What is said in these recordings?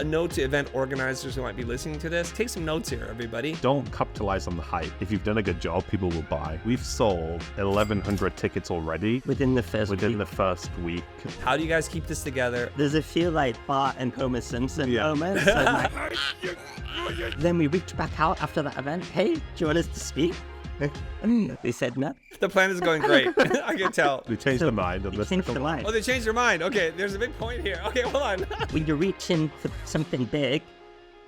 a note to event organizers who might be listening to this. Take some notes here, everybody. Don't capitalize on the hype. If you've done a good job, people will buy. We've sold 1,100 tickets already within the first week. How do you guys keep this together? There's a few like Bart and Homer Simpson moments. So, then we reached back out after that event. Hey, do you want us to speak? They said no. The plan is going great. I can tell. They changed their mind. They changed their mind. Oh, they changed their mind. Okay, there's a big point here. Okay, hold on. When you're reaching for something big,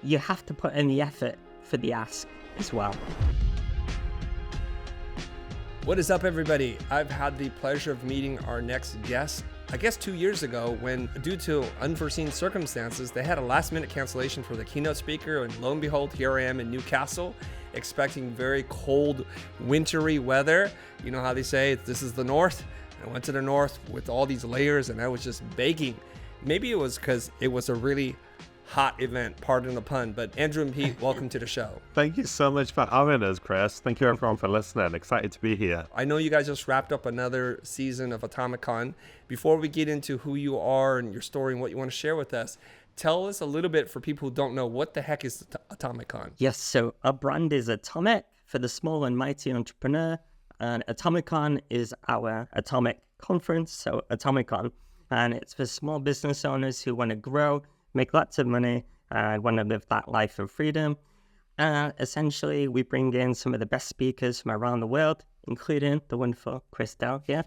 you have to put in the effort for the ask as well. What is up, everybody? I've had the pleasure of meeting our next guest, I guess 2 years ago, when due to unforeseen circumstances, they had a last-minute cancellation for the keynote speaker, and lo and behold, here I am in Newcastle, expecting very cold, wintry weather. You know how they say, this is the north? I went to the north with all these layers and I was just baking. Maybe it was because it was a really hot event, pardon the pun, but Andrew and Pete, welcome to the show. Thank you so much for having us, Chris. Thank you everyone for listening. Excited to be here. I know you guys just wrapped up another season of Atomicon. Before we get into who you are and your story and what you want to share with us, tell us a little bit, for people who don't know, what the heck is Atomicon? Yes, so our brand is Atomic for the small and mighty entrepreneur, and Atomicon is our atomic conference, so Atomicon, and it's for small business owners who want to grow, make lots of money, and want to live that life of freedom. Essentially, we bring in some of the best speakers from around the world, including the wonderful Chris Dell here,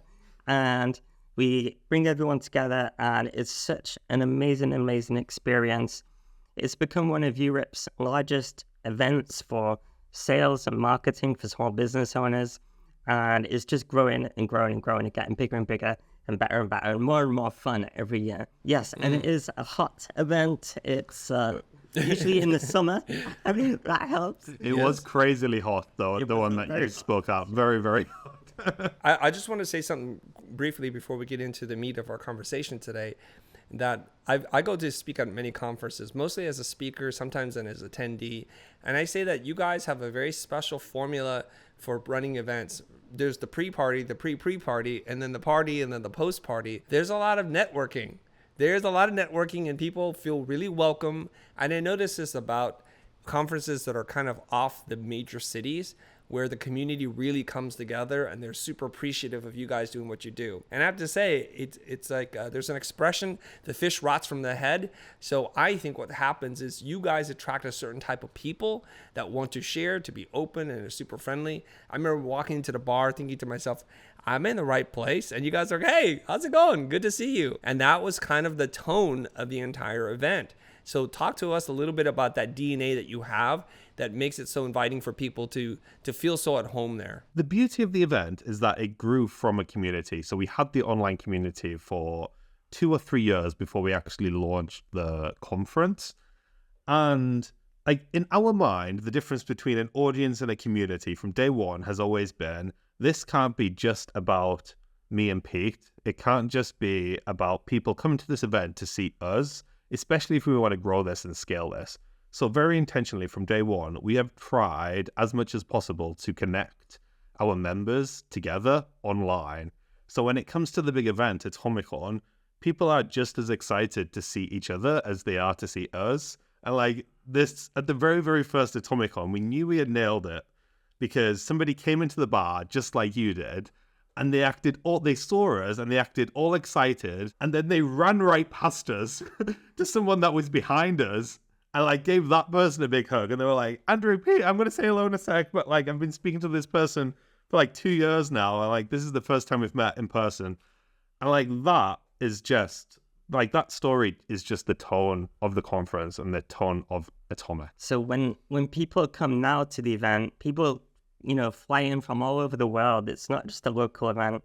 and we bring everyone together, and it's such an amazing experience. It's become one of Europe's largest events for sales and marketing for small business owners, and it's just growing and getting bigger and bigger and better and more fun every year. Yes, and it is a hot event. It's usually in the summer. I mean, that helps. It was crazily hot, though, the one that you spoke out. Very, very hot. I just want to say something briefly before we get into the meat of our conversation today, that I go to speak at many conferences, mostly as a speaker, sometimes as an attendee. And I say that you guys have a very special formula for running events. There's the pre-party, the pre-party, and then the party, and then the post-party. There's a lot of networking. And people feel really welcome. And I notice this about conferences that are kind of off the major cities, where the community really comes together and they're super appreciative of you guys doing what you do. And I have to say, it's like there's an expression, the fish rots from the head. So I think what happens is you guys attract a certain type of people that want to share, to be open, and are super friendly. I remember walking into the bar thinking to myself, I'm in the right place. And you guys are like, hey, how's it going? Good to see you. And that was kind of the tone of the entire event. So talk to us a little bit about that DNA that you have that makes it so inviting for people to feel so at home there. The beauty of the event is that it grew from a community. So we had the online community for 2 or 3 years before we actually launched the conference. And like in our mind, the difference between an audience and a community from day one has always been, this can't be just about me and Pete. It can't just be about people coming to this event to see us, especially if we want to grow this and scale this. So very intentionally from day one, we have tried as much as possible to connect our members together online. So when it comes to the big event, Atomicon, people are just as excited to see each other as they are to see us. And like this, at the very, very first Atomicon, we knew we had nailed it because somebody came into the bar just like you did, and they saw us and they acted all excited, and then they ran right past us to someone that was behind us and like gave that person a big hug. And they were like, Andrew, Pete, I'm going to say hello in a sec, but like I've been speaking to this person for like 2 years now. And like, this is the first time we've met in person. And like, that is just like, that story is just the tone of the conference and the tone of Atomic. So when people come now to the event, people, fly in from all over the world. It's not just a local event.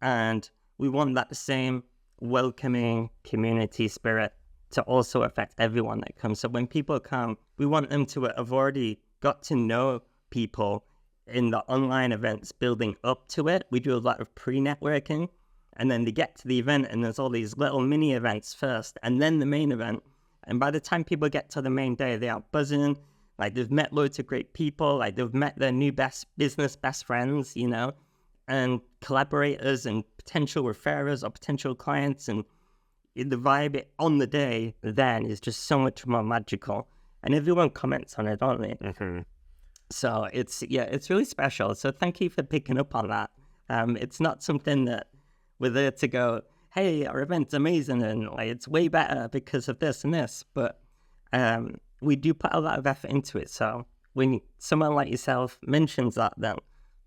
And we want that same welcoming community spirit to also affect everyone that comes. So when people come, we want them to have already got to know people in the online events building up to it. We do a lot of pre-networking, and then they get to the event and there's all these little mini events first and then the main event. And by the time people get to the main day, they are buzzing. Like they've met loads of great people. Like they've met their new best friends, and collaborators and potential referrers or potential clients. And the vibe on the day then is just so much more magical. And everyone comments on it, don't they? Mm-hmm. So it's really special. So thank you for picking up on that. It's not something that we're there to go, hey, our event's amazing and like, it's way better because of this and this. But we do put a lot of effort into it. So when someone like yourself mentions that, then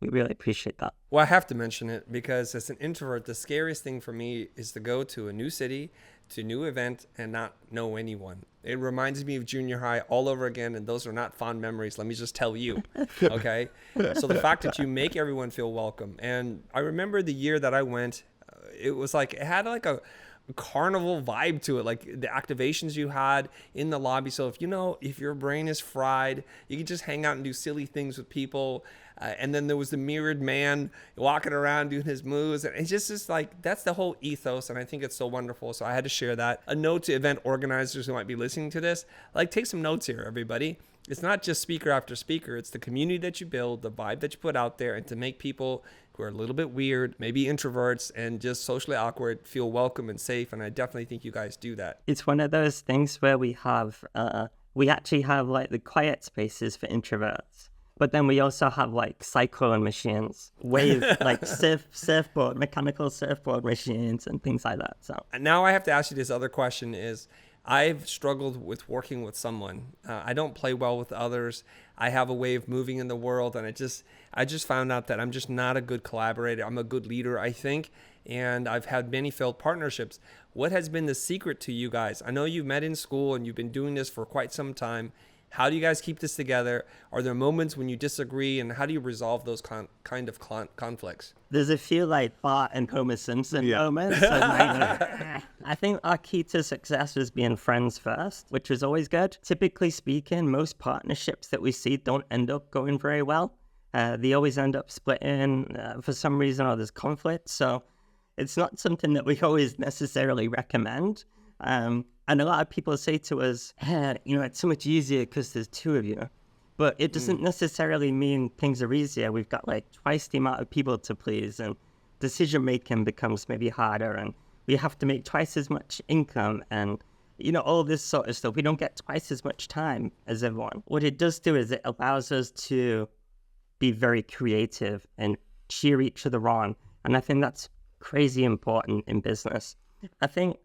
we really appreciate that. Well, I have to mention it because as an introvert, the scariest thing for me is to go to a new city, to a new event, and not know anyone. It reminds me of junior high all over again, and those are not fond memories, let me just tell you. Okay? So the fact that you make everyone feel welcome. And I remember the year that I went, it was like, it had like a carnival vibe to it, like the activations you had in the lobby. So if your brain is fried, you can just hang out and do silly things with people. And then there was the mirrored man walking around doing his moves. And it's just like, that's the whole ethos. And I think it's so wonderful. So I had to share that. A note to event organizers who might be listening to this, like take some notes here, everybody. It's not just speaker after speaker. It's the community that you build, the vibe that you put out there, and to make people who are a little bit weird, maybe introverts and just socially awkward, feel welcome and safe. And I definitely think you guys do that. It's one of those things where we actually have like the quiet spaces for introverts. But then we also have like cyclone machines, wave, like surfboard, mechanical surfboard machines and things like that. So now I have to ask you this other question is, I've struggled with working with someone. I don't play well with others. I have a way of moving in the world, and I just found out that I'm just not a good collaborator. I'm a good leader, I think, and I've had many failed partnerships. What has been the secret to you guys? I know you met in school and you've been doing this for quite some time. How do you guys keep this together? Are there moments when you disagree, and how do you resolve those kind of conflicts? There's a few like Bart and Homer Simpson moments. And, like, I think our key to success is being friends first, which is always good. Typically speaking, most partnerships that we see don't end up going very well. They always end up splitting for some reason, or there's conflict. So it's not something that we always necessarily recommend. And a lot of people say to us, it's so much easier because there's two of you. But it doesn't necessarily mean things are easier. We've got like twice the amount of people to please, and decision making becomes maybe harder, and we have to make twice as much income, and all this sort of stuff. We don't get twice as much time as everyone. What it does do is it allows us to be very creative and cheer each other on. And I think that's crazy important in business. I think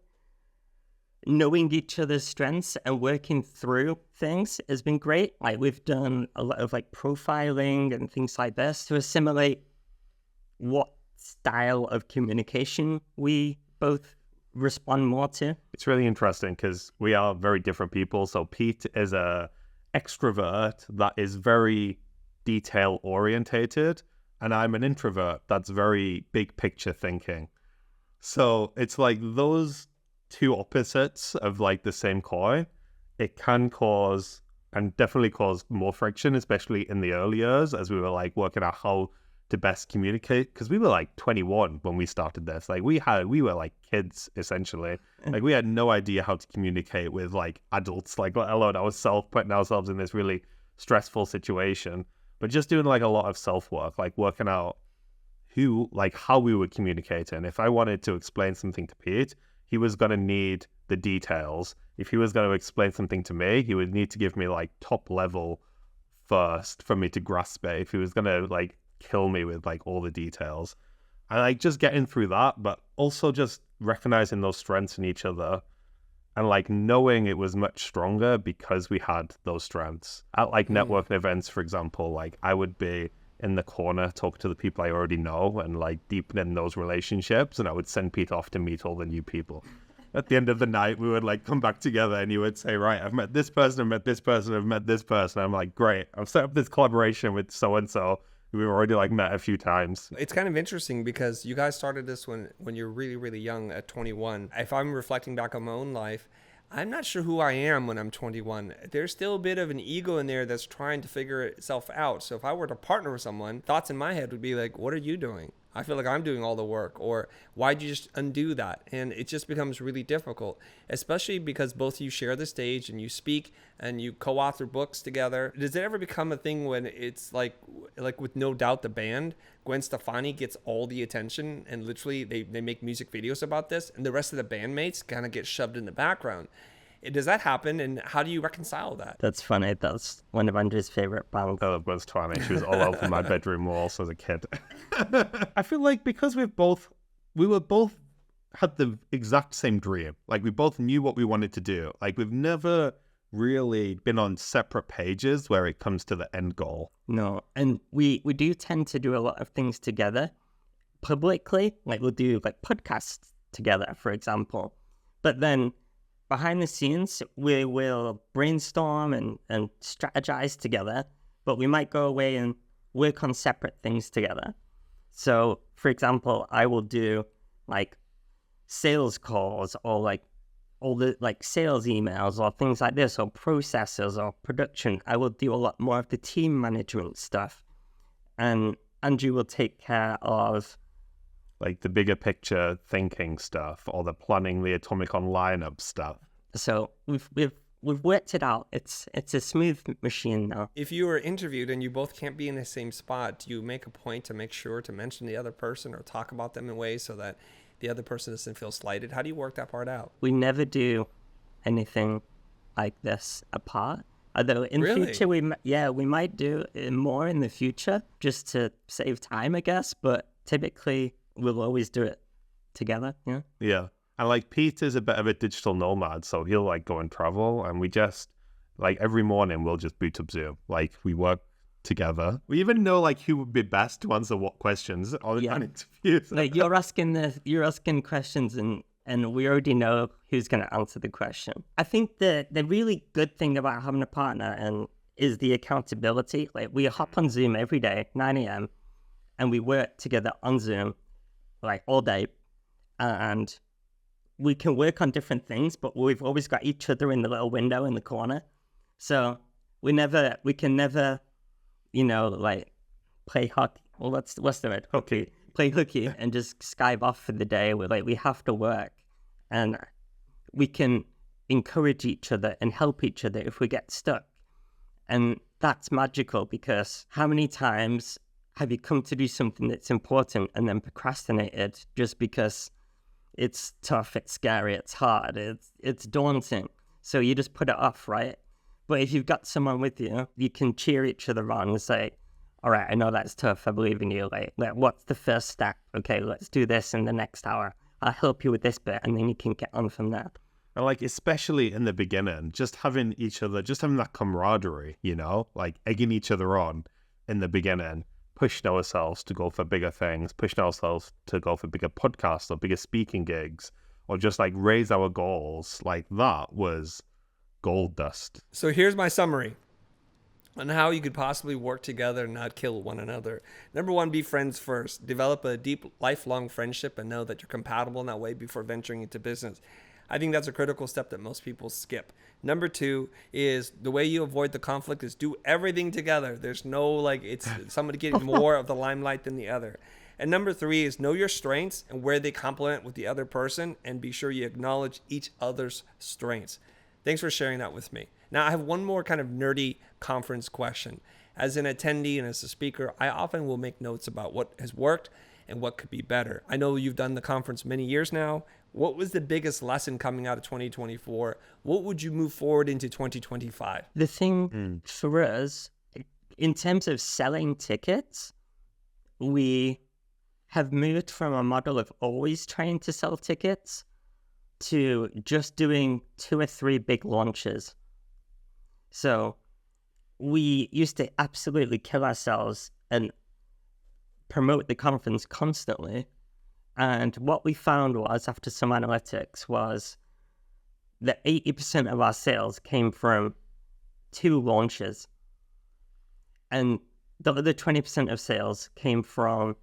knowing each other's strengths and working through things has been great. Like we've done a lot of like profiling and things like this to assimilate what style of communication we both respond more to. It's really interesting because we are very different people. So Pete is a extrovert that is very detail orientated, and I'm an introvert that's very big picture thinking. So it's like those two opposites of like the same coin. It can cause, and definitely cause, more friction, especially in the early years as we were like working out how to best communicate, because we were like 21 when we started this. Like we were like kids essentially. Like we had no idea how to communicate with like adults, like let alone ourselves, putting ourselves in this really stressful situation. But just doing like a lot of self-work, like working out how we would communicate. And if I wanted to explain something to Pete, he was going to need the details. If he was going to explain something to me, he would need to give me like top level first for me to grasp it. If he was going to like kill me with like all the details, and like just getting through that, but also just recognizing those strengths in each other, and like knowing it was much stronger because we had those strengths. At like networking events, for example, like I would be in the corner talking to the people I already know and like deepening those relationships, and I would send Pete off to meet all the new people. At the end of the night, we would like come back together, and he would say, right, I've met this person, I've met this person, I've met this person. I'm like, great, I've set up this collaboration with so-and-so. We've already like met a few times. It's kind of interesting because you guys started this when you're really, really young at 21. If I'm reflecting back on my own life, I'm not sure who I am when I'm 21. There's still a bit of an ego in there that's trying to figure itself out. So if I were to partner with someone, thoughts in my head would be like, what are you doing? I feel like I'm doing all the work, or why'd you just undo that? And it just becomes really difficult, especially because both of you share the stage and you speak and you co-author books together. Does it ever become a thing when it's like with No Doubt the band, Gwen Stefani gets all the attention and literally they make music videos about this and the rest of the bandmates kind of get shoved in the background? Does that happen, and how do you reconcile that? That's funny. That's one of Andrew's favorite bands. Gwen Stefani. She was all over my bedroom walls as a kid. I feel like because we were both had the exact same dream. Like we both knew what we wanted to do. Like we've never really been on separate pages where it comes to the end goal. No, and we do tend to do a lot of things together publicly. Like we'll do like podcasts together, for example. But then behind the scenes, we will brainstorm and strategize together, but we might go away and work on separate things together. So, for example, I will do like sales calls or like all the like sales emails or things like this, or processes or production. I will do a lot more of the team management stuff. And Andrew will take care of like the bigger picture thinking stuff or the planning the Atomicon lineup stuff. So we've worked it out. It's a smooth machine now. If you were interviewed and you both can't be in the same spot, do you make a point to make sure to mention the other person or talk about them in ways so that the other person doesn't feel slighted? How do you work that part out? We never do anything like this apart. Although in Really? future, we might do it more in the future just to save time, I guess. But typically, we'll always do it together. Yeah. Yeah. And like Peter's a bit of a digital nomad, so he'll like go and travel, and we just like every morning we'll just boot up Zoom. Like we work together. We even know like who would be best to answer what questions on interviews. Like you're asking questions and we already know who's going to answer the question. I think the really good thing about having a partner is the accountability. Like we hop on Zoom every day, 9 a.m. and we work together on Zoom like all day, and we can work on different things, but we've always got each other in the little window in the corner. So we can never, like play hockey. Well, what's the word? Hooky. Play hooky and just Skype off for the day. We have to work, and we can encourage each other and help each other if we get stuck. And that's magical, because how many times have you come to do something that's important and then procrastinated just because it's tough, it's scary, it's hard, it's daunting. So you just put it off, right? But if you've got someone with you, you can cheer each other on and say, all right, I know that's tough, I believe in you. Like what's the first step? Okay, let's do this in the next hour. I'll help you with this bit, and then you can get on from there. And like, especially in the beginning, just having that camaraderie, like egging each other on in the beginning, pushing ourselves to go for bigger things, pushing ourselves to go for bigger podcasts or bigger speaking gigs, or just like raise our goals. Like that was gold dust. So here's my summary on how you could possibly work together and not kill one another. Number one, be friends first. Develop a deep, lifelong friendship and know that you're compatible in that way before venturing into business. I think that's a critical step that most people skip. Number two is the way you avoid the conflict is do everything together. There's no like it's somebody getting more of the limelight than the other. And number three is know your strengths and where they complement with the other person, and be sure you acknowledge each other's strengths. Thanks for sharing that with me. Now I have one more kind of nerdy conference question. As an attendee and as a speaker, I often will make notes about what has worked and what could be better. I know you've done the conference many years now. What was the biggest lesson coming out of 2024? What would you move forward into 2025? The thing for us, in terms of selling tickets, we have moved from a model of always trying to sell tickets to just doing 2 or 3 big launches. So we used to absolutely kill ourselves and promote the conference constantly. And what we found was, after some analytics, was that 80% of our sales came from 2 launches. And the other 20% of sales came from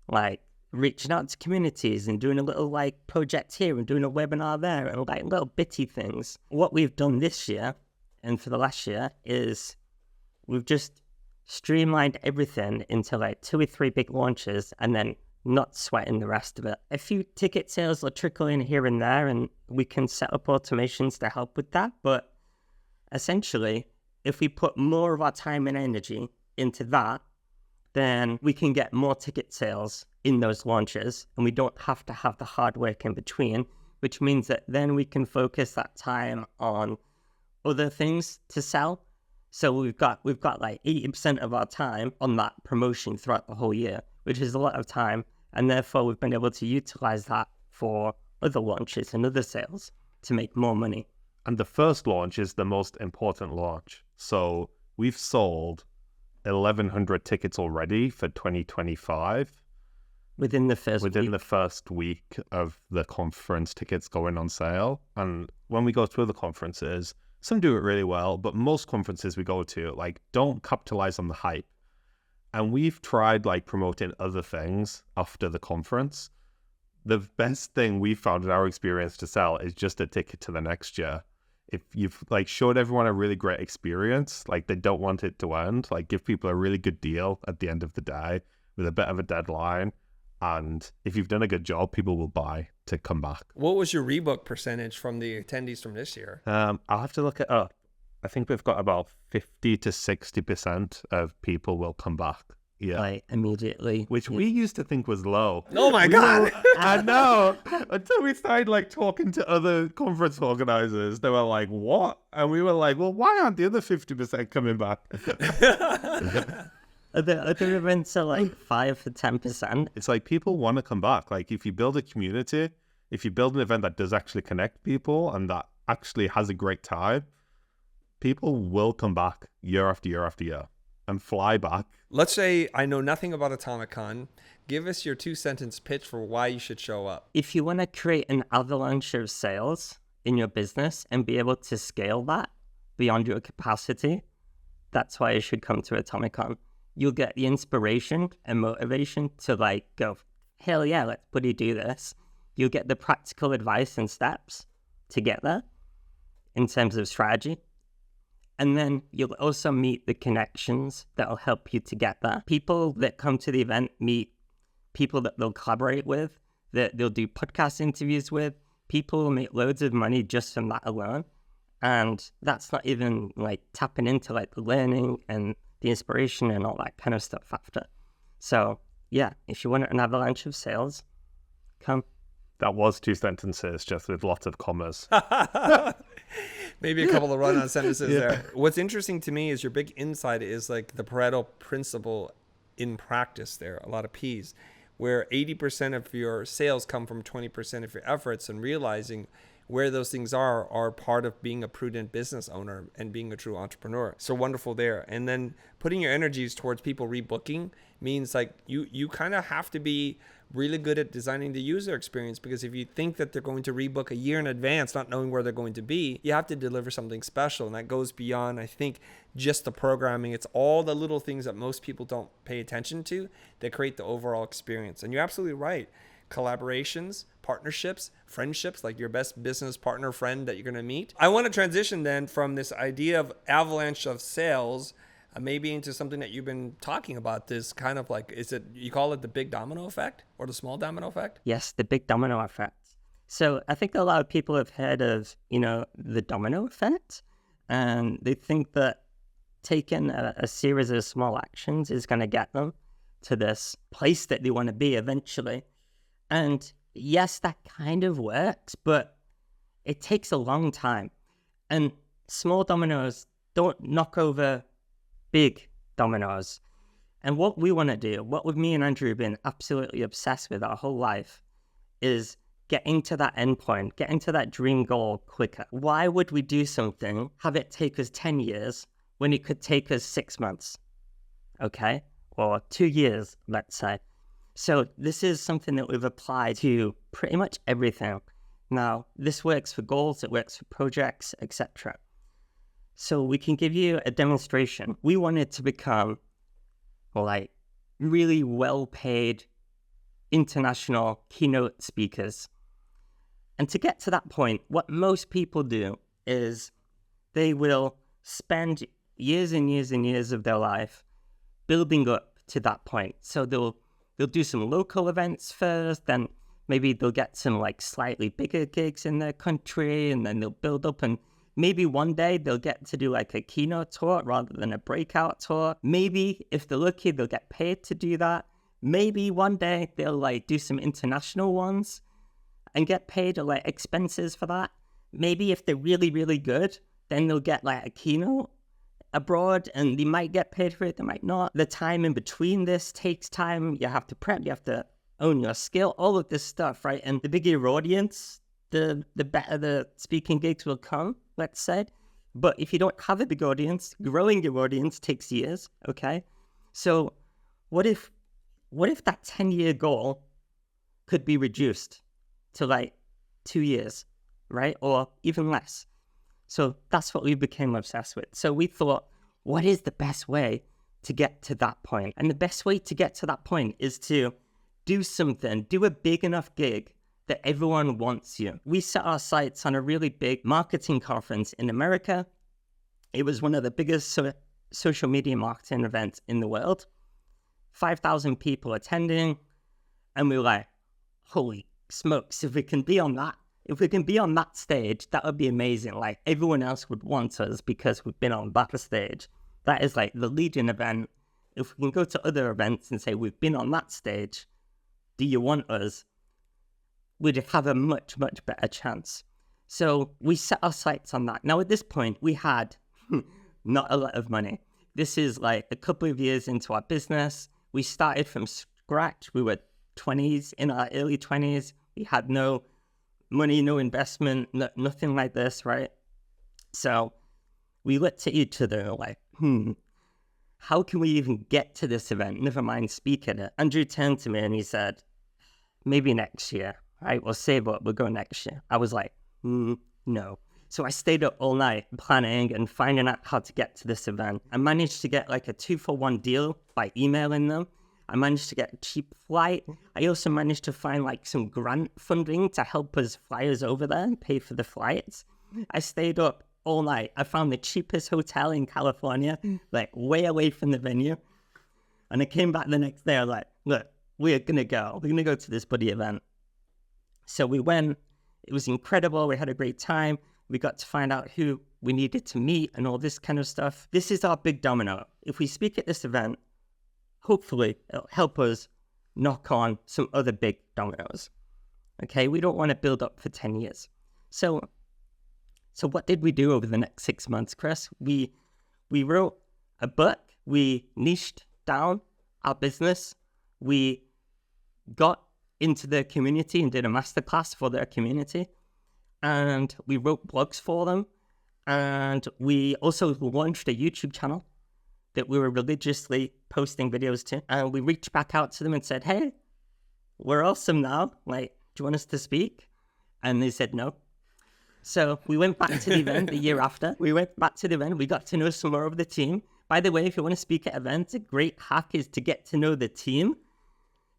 like reaching out to communities and doing a little like project here and doing a webinar there and like little bitty things. What we've done this year and for the last year is we've just streamlined everything into like 2 or 3 big launches and then not sweating the rest of it. A few ticket sales will trickle in here and there, and we can set up automations to help with that. But essentially, if we put more of our time and energy into that, then we can get more ticket sales in those launches, and we don't have to have the hard work in between, which means that then we can focus that time on other things to sell. So we've got like 80% of our time on that promotion throughout the whole year, which is a lot of time, and therefore we've been able to utilize that for other launches and other sales to make more money. And the first launch is the most important launch. So we've sold 1,100 tickets already for 2025. Within the first week of the conference tickets going on sale. And when we go to other conferences, some do it really well, but most conferences we go to, like, don't capitalize on the hype. And we've tried, like, promoting other things after the conference. The best thing we found in our experience to sell is just a ticket to the next year. If you've, like, showed everyone a really great experience, like, they don't want it to end, like, give people a really good deal at the end of the day with a bit of a deadline. And if you've done a good job, people will buy to come back. What was your rebook percentage from the attendees from this year? I'll have to look it up. I think we've got about 50 to 60% of people will come back. Yeah. Like immediately. Which we used to think was low. Oh my God. I know. Until we started like talking to other conference organizers, they were like, what? And we were like, well, why aren't the other 50% coming back? Other events are like 5 to 10%. It's like people want to come back. Like if you build a community, if you build an event that does actually connect people and that actually has a great time, people will come back year after year after year and fly back. Let's say I know nothing about Atomicon. Give us your 2-sentence pitch for why you should show up. If you want to create an avalanche of sales in your business and be able to scale that beyond your capacity, that's why you should come to Atomicon. You'll get the inspiration and motivation to like go, hell yeah, let's bloody do this. You'll get the practical advice and steps to get there in terms of strategy. And then you'll also meet the connections that will help you to get there. People that come to the event meet people that they'll collaborate with, that they'll do podcast interviews with. People will make loads of money just from that alone. And that's not even like tapping into like the learning and the inspiration and all that kind of stuff after. So yeah, if you want an avalanche of sales, come. That was 2 sentences, just with lots of commas. Maybe a couple of run-on sentences there. What's interesting to me is your big insight is like the Pareto principle in practice there, a lot of P's, where 80% of your sales come from 20% of your efforts, and realizing where those things are part of being a prudent business owner and being a true entrepreneur. So wonderful there. And then putting your energies towards people rebooking means like you kind of have to be really good at designing the user experience, because if you think that they're going to rebook a year in advance, not knowing where they're going to be, you have to deliver something special. And that goes beyond, I think, just the programming. It's all the little things that most people don't pay attention to that create the overall experience. And you're absolutely right. Collaborations, partnerships, friendships, like your best business partner friend that you're going to meet. I want to transition then from this idea of avalanche of sales maybe into something that you've been talking about, this kind of like, is it, you call it the big domino effect or the small domino effect? Yes, the big domino effect. So I think a lot of people have heard of, the domino effect, and they think that taking a series of small actions is going to get them to this place that they want to be eventually. And yes, that kind of works, but it takes a long time. And small dominoes don't knock over big dominoes. And what we want to do, what with me and Andrew have been absolutely obsessed with our whole life, is getting to that endpoint, getting to that dream goal quicker. Why would we do something, have it take us 10 years when it could take us 6 months? Okay? Or 2 years, let's say. So this is something that we've applied to pretty much everything. Now, this works for goals, it works for projects, etc. So we can give you a demonstration. We wanted to become like really well-paid international keynote speakers. And to get to that point, what most people do is they will spend years and years and years of their life building up to that point. So they'll do some local events first, then maybe they'll get some like slightly bigger gigs in their country, and then they'll build up, and maybe one day they'll get to do like a keynote tour rather than a breakout tour. Maybe if they're lucky, they'll get paid to do that. Maybe one day they'll like do some international ones and get paid or like expenses for that. Maybe if they're really, really good, then they'll get like a keynote abroad and they might get paid for it, they might not. The time in between this takes time. You have to prep, you have to own your skill, all of this stuff, right? And the bigger your audience, the better the speaking gigs will come, let's say. But if you don't have a big audience, growing your audience takes years, okay? So what if that 10-year goal could be reduced to like 2 years, right? Or even less. So that's what we became obsessed with. So we thought, what is the best way to get to that point? And the best way to get to that point is to do something, do a big enough gig that everyone wants you. We set our sights on a really big marketing conference in America. It was one of the biggest social media marketing events in the world. 5,000 people attending. And we were like, holy smokes, if we can be on that stage, that would be amazing. Like everyone else would want us because we've been on that stage. That is like the leading event. If we can go to other events and say, we've been on that stage, do you want us? We'd have a much, much better chance. So we set our sights on that. Now at this point, we had not a lot of money. This is like a couple of years into our business. We started from scratch. We were 20s, in our early 20s. We had no money, no investment, nothing like this, right? So we looked at each other like, how can we even get to this event? Never mind speak at it. Andrew turned to me and he said, maybe next year, right? We'll save up, we'll go next year. I was like, no. So I stayed up all night planning and finding out how to get to this event. I managed to get like a 2-for-1 deal by emailing them. I managed to get a cheap flight. I also managed to find like some grant funding to help us fly us over there and pay for the flights. I stayed up all night. I found the cheapest hotel in California, like way away from the venue. And I came back the next day. I was like, look, we're going to go. We're going to go to this buddy event. So we went. It was incredible. We had a great time. We got to find out who we needed to meet and all this kind of stuff. This is our big domino. If we speak at this event, hopefully it'll help us knock on some other big dominoes. Okay, we don't want to build up for 10 years. So what did we do over the next 6 months, Chris? We wrote a book. We niched down our business. We got into their community and did a masterclass for their community. And we wrote blogs for them. And we also launched a YouTube channel that we were religiously posting videos to. And we reached back out to them and said, hey, we're awesome now. Like, do you want us to speak? And they said no. So we went back to the event the year after. We went back to the event. We got to know some more of the team. By the way, if you want to speak at events, a great hack is to get to know the team,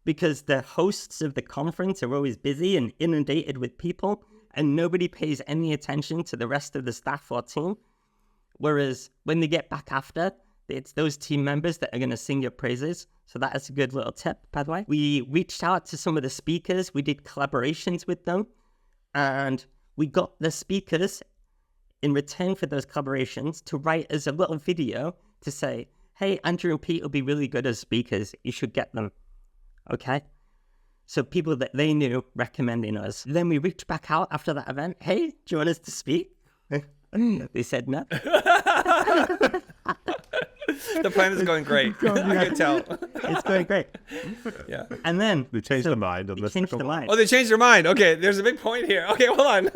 because the hosts of the conference are always busy and inundated with people, and nobody pays any attention to the rest of the staff or team. Whereas when they get back after, it's those team members that are going to sing your praises. So that is a good little tip, by the way. We reached out to some of the speakers. We did collaborations with them. And we got the speakers, in return for those collaborations, to write us a little video to say, hey, Andrew and Pete will be really good as speakers. You should get them. Okay? So people that they knew recommending us. Then we reached back out after that event. Hey, do you want us to speak? They said no. The plan is going great. I can tell. It's going great. Yeah. And then They changed their mind. they changed their mind. Oh, they changed their mind. Okay, there's a big point here. Okay, hold on.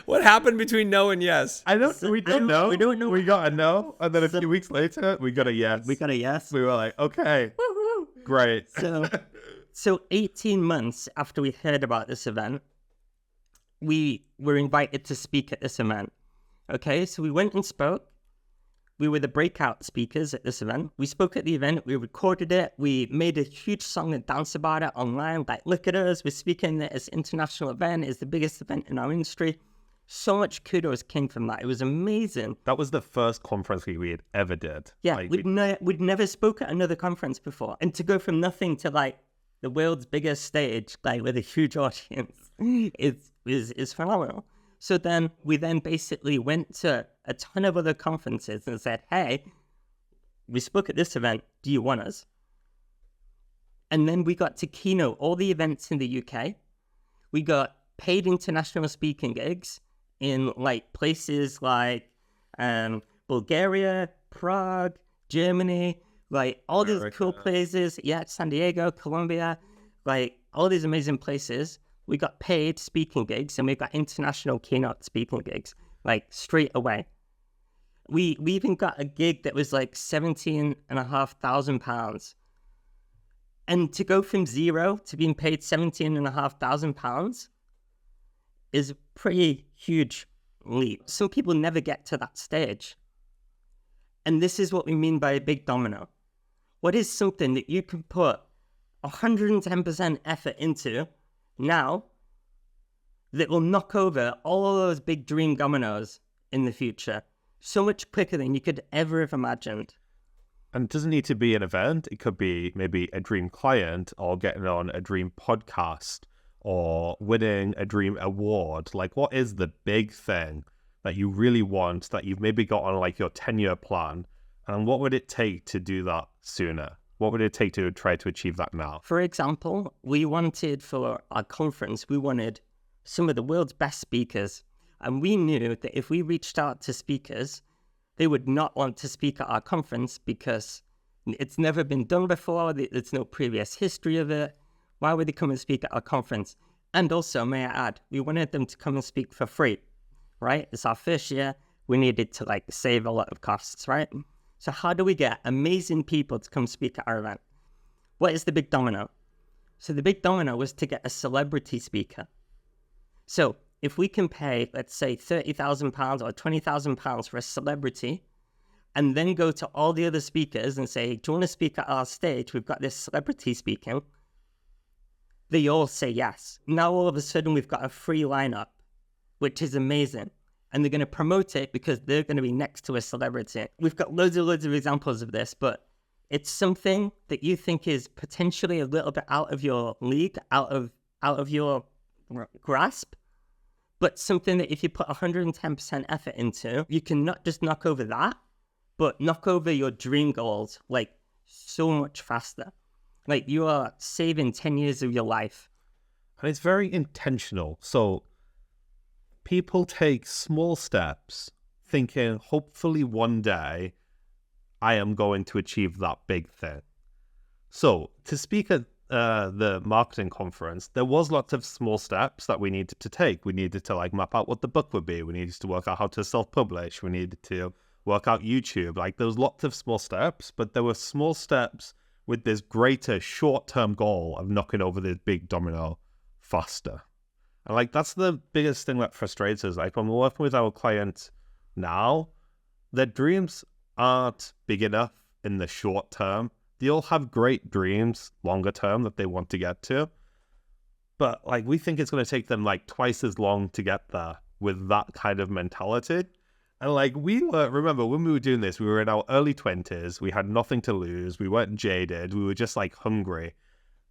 What happened between no and yes? We don't know. We don't know. We got a no, and then a few weeks later, we got a yes. We got a yes. We were like, okay, great. So 18 months after we heard about this event, we were invited to speak at this event. Okay, so we went and spoke. We were the breakout speakers at this event. We spoke at the event. We recorded it. We made a huge song and dance about it online. Like, look at us. We're speaking at this international event. It's the biggest event in our industry. So much kudos came from that. It was amazing. That was the first conference we had ever did. Yeah, Like, we'd never spoke at another conference before. And to go from nothing to like the world's biggest stage, like with a huge audience, is phenomenal. So then we basically went to a ton of other conferences and said, hey, we spoke at this event. Do you want us? And then we got to keynote all the events in the UK. We got paid international speaking gigs in like places like Bulgaria, Prague, Germany, like all these cool places. Yeah, San Diego, Colombia, like all these amazing places. We got paid speaking gigs and we got international keynote speaking gigs like straight away. We even got a gig that was like £17,500. And to go from zero to being paid £17,500 is a pretty huge leap. Some people never get to that stage. And this is what we mean by a big domino. What is something that you can put 110% effort into now that will knock over all of those big dream dominoes in the future so much quicker than you could ever have imagined? and it doesn't need to be an event. It could be maybe a dream client or getting on a dream podcast or winning a dream award. Like, what is the big thing that you really want that you've maybe got on like your 10-year plan? And what would it take to do that sooner? What would it take to try to achieve that now? For example, we wanted for our conference, we wanted some of the world's best speakers. And we knew that if we reached out to speakers, they would not want to speak at our conference because it's never been done before. There's no previous history of it. Why would they come and speak at our conference? And also, may I add, we wanted them to come and speak for free, right? It's our first year. We needed to like save a lot of costs, right? So how do we get amazing people to come speak at our event? What is the big domino? So the big domino was to get a celebrity speaker. So if we can pay, let's say, £30,000 or £20,000 for a celebrity, and then go to all the other speakers and say, do you want to speak at our stage? We've got this celebrity speaking. They all say yes. Now all of a sudden we've got a free lineup, which is amazing. And they're going to promote it because they're going to be next to a celebrity. We've got loads of examples of this, but it's something that you think is potentially a little bit out of your league, out of your grasp, but something that if you put 110% effort into, you can not just knock over that, but knock over your dream goals like so much faster. Like you are saving 10 years of your life. And it's very intentional. So people take small steps thinking, hopefully one day I am going to achieve that big thing. So to speak at the marketing conference, there was lots of small steps that we needed to take. We needed to like map out what the book would be. We needed to work out how to self-publish. We needed to work out YouTube. Like there was lots of small steps, but there were small steps with this greater short-term goal of knocking over this big domino faster. And like that's the biggest thing that frustrates us. Like when we're working with our clients now, their dreams aren't big enough in the short term. They all have great dreams longer term that they want to get to. But like we think it's going to take them like twice as long to get there with that kind of mentality. And like we were, remember when we were doing this, we were in our early 20s. We had nothing to lose. We weren't jaded. We were just like hungry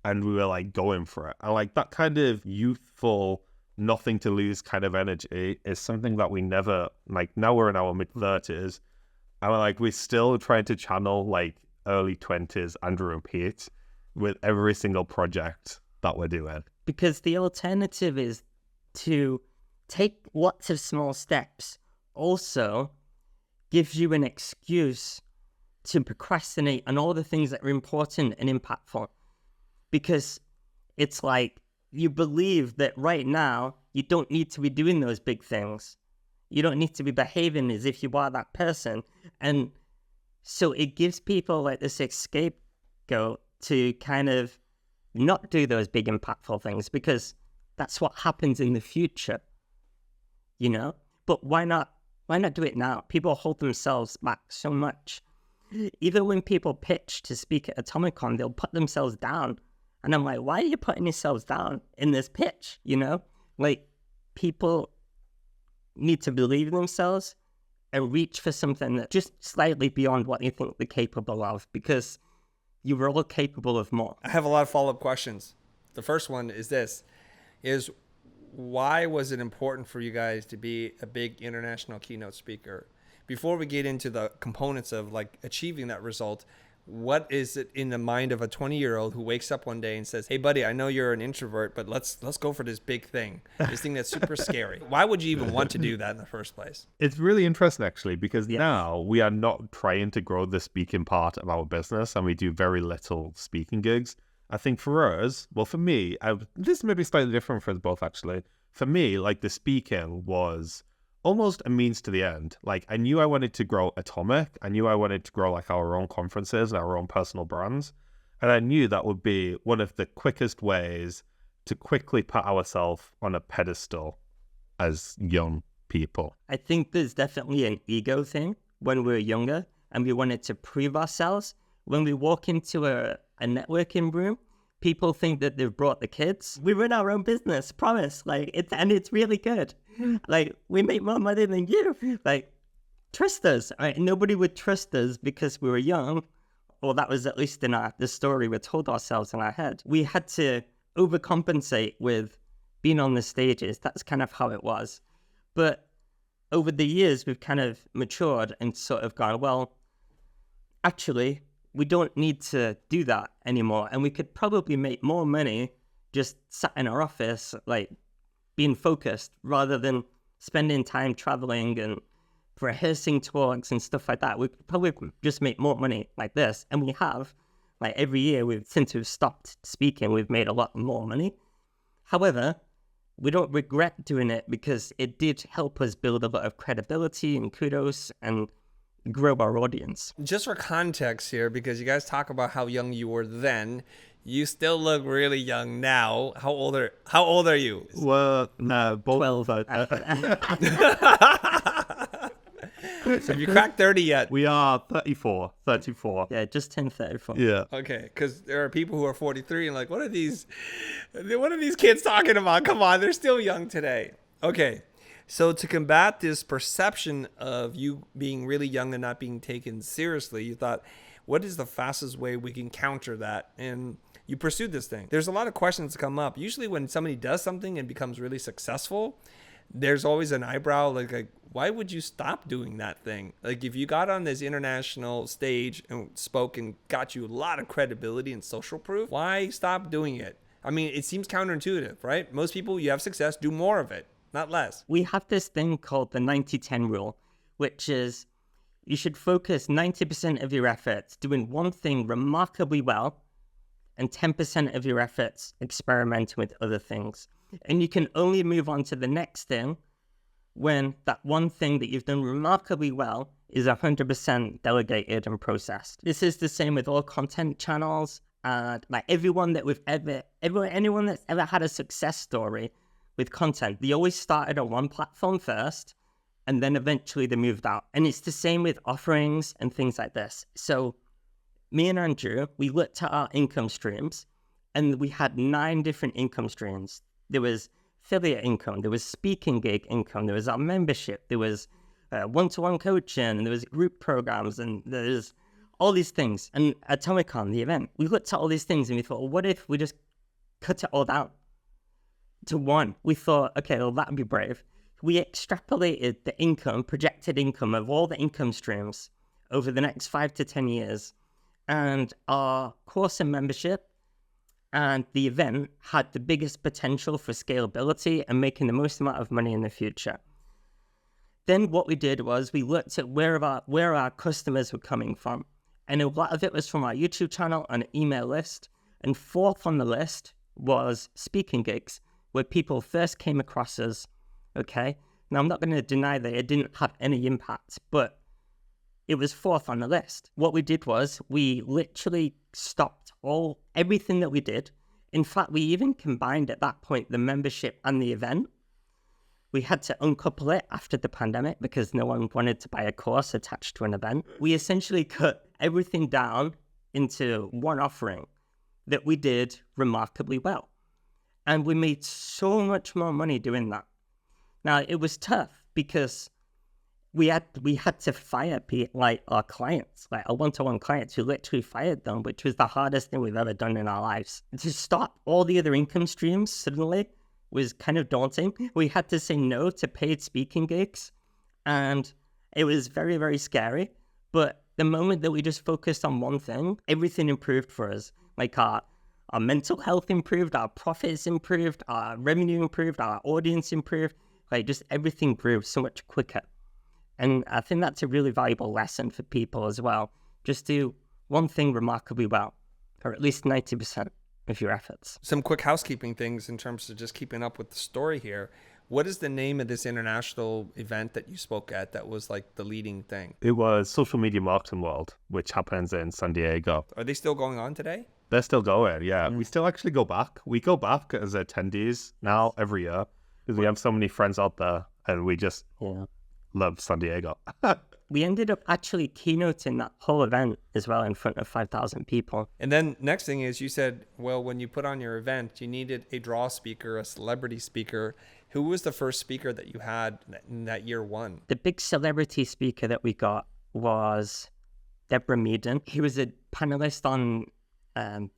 and we were like going for it. And like that kind of youthful, nothing to lose kind of energy is something that we never, like now we're in our mid 30s and like we're still trying to channel like early 20s Andrew and Pete with every single project that we're doing. Because the alternative is to take lots of small steps also gives you an excuse to procrastinate on all the things that are important and impactful. Because it's like you believe that right now you don't need to be doing those big things. You don't need to be behaving as if you are that person. And so it gives people like this scapegoat to kind of not do those big impactful things because that's what happens in the future, you know? But why not do it now? People hold themselves back so much. Even when people pitch to speak at Atomicon, they'll put themselves down. And I'm like, why are you putting yourselves down in this pitch? You know, like people need to believe in themselves and reach for something that's just slightly beyond what they think they're capable of, because you were all capable of more. I have a lot of follow-up questions. The first one is this, is why was it important for you guys to be a big international keynote speaker? Before we get into the components of like achieving that result, what is it in the mind of a 20-year-old who wakes up one day and says, hey buddy, I know you're an introvert, but let's go for this big thing, this thing that's super scary? Why would you even want to do that in the first place? It's really interesting, actually, because now we are not trying to grow the speaking part of our business, and we do very little speaking gigs. I think for us, well, for me, this may be slightly different for us both, actually. For me, like, the speaking was almost a means to the end. Like, I knew I wanted to grow Atomic. I knew I wanted to grow like our own conferences and our own personal brands. And I knew that would be one of the quickest ways to quickly put ourselves on a pedestal as young people. I think there's definitely an ego thing when we're younger and we wanted to prove ourselves. When we walk into a networking room, people think that they've brought the kids. We run our own business, promise. Like, it's really good. Like, we make more money than you. Like, trust us. Right? Nobody would trust us because we were young. Or that was at least in the story we told ourselves in our head. We had to overcompensate with being on the stages. That's kind of how it was. But over the years, we've kind of matured and sort of gone, well, actually, we don't need to do that anymore. And we could probably make more money just sat in our office, like being focused, rather than spending time traveling and rehearsing talks and stuff like that. We could probably just make more money like this. And we have, like, every year since we've stopped speaking, we've made a lot more money. However, we don't regret doing it because it did help us build a lot of credibility and kudos and grow our audience. Just for context here, because you guys talk about how young you were then, you still look really young now. How old are you? Well, no, both. 12. So have you cracked 30 yet? We are 34. Yeah, just turned 34. Yeah. Okay, because there are people who are 43 and like, what are these kids talking about? Come on, they're still young today. Okay, so to combat this perception of you being really young and not being taken seriously, you thought, what is the fastest way we can counter that? And you pursued this thing. There's a lot of questions that come up. Usually when somebody does something and becomes really successful, there's always an eyebrow like why would you stop doing that thing? Like, if you got on this international stage and spoke and got you a lot of credibility and social proof, why stop doing it? I mean, it seems counterintuitive, right? Most people, you have success, do more of it, not less. We have this thing called the 90-10 rule, which is you should focus 90% of your efforts doing one thing remarkably well and 10% of your efforts experimenting with other things. And you can only move on to the next thing when that one thing that you've done remarkably well is 100% delegated and processed. This is the same with all content channels. Like anyone that's ever had a success story with content, they always started on one platform first, and then eventually they moved out. And it's the same with offerings and things like this. So me and Andrew, we looked at our income streams, and we had 9 different income streams. There was affiliate income, there was speaking gig income, there was our membership, there was one-to-one coaching, and there was group programs, and there's all these things. And Atomicon, the event, we looked at all these things and we thought, well, what if we just cut it all down to one? We thought, okay, well, that'd be brave. We extrapolated the income, projected income of all the income streams over the next 5 to 10 years. And our course and membership and the event had the biggest potential for scalability and making the most amount of money in the future. Then what we did was we looked at where our customers were coming from. And a lot of it was from our YouTube channel and email list. And fourth on the list was speaking gigs, where people first came across us. Okay? Now, I'm not going to deny that it didn't have any impact, but it was fourth on the list. What we did was we literally stopped everything that we did. In fact, we even combined at that point the membership and the event. We had to uncouple it after the pandemic because no one wanted to buy a course attached to an event. We essentially cut everything down into one offering that we did remarkably well. And we made so much more money doing that. Now, it was tough because we had to fire like our clients, like our one-to-one clients. We literally fired them, which was the hardest thing we've ever done in our lives. To stop all the other income streams suddenly was kind of daunting. We had to say no to paid speaking gigs, and it was very, very scary. But the moment that we just focused on one thing, everything improved for us. Like our mental health improved, our profits improved, our revenue improved, our audience improved. Like just everything grew so much quicker. And I think that's a really valuable lesson for people as well. Just do one thing remarkably well, or at least 90% of your efforts. Some quick housekeeping things in terms of just keeping up with the story here. What is the name of this international event that you spoke at that was like the leading thing? It was Social Media Marketing World, which happens in San Diego. Are they still going on today? They're still going, yeah. We still actually go back. We go back as attendees now every year because we have so many friends out there and we just love San Diego. We ended up actually keynoting that whole event as well in front of 5,000 people. And then next thing is you said, well, when you put on your event, you needed a draw speaker, a celebrity speaker. Who was the first speaker that you had in that year one? The big celebrity speaker that we got was Deborah Meaden. He was a panelist on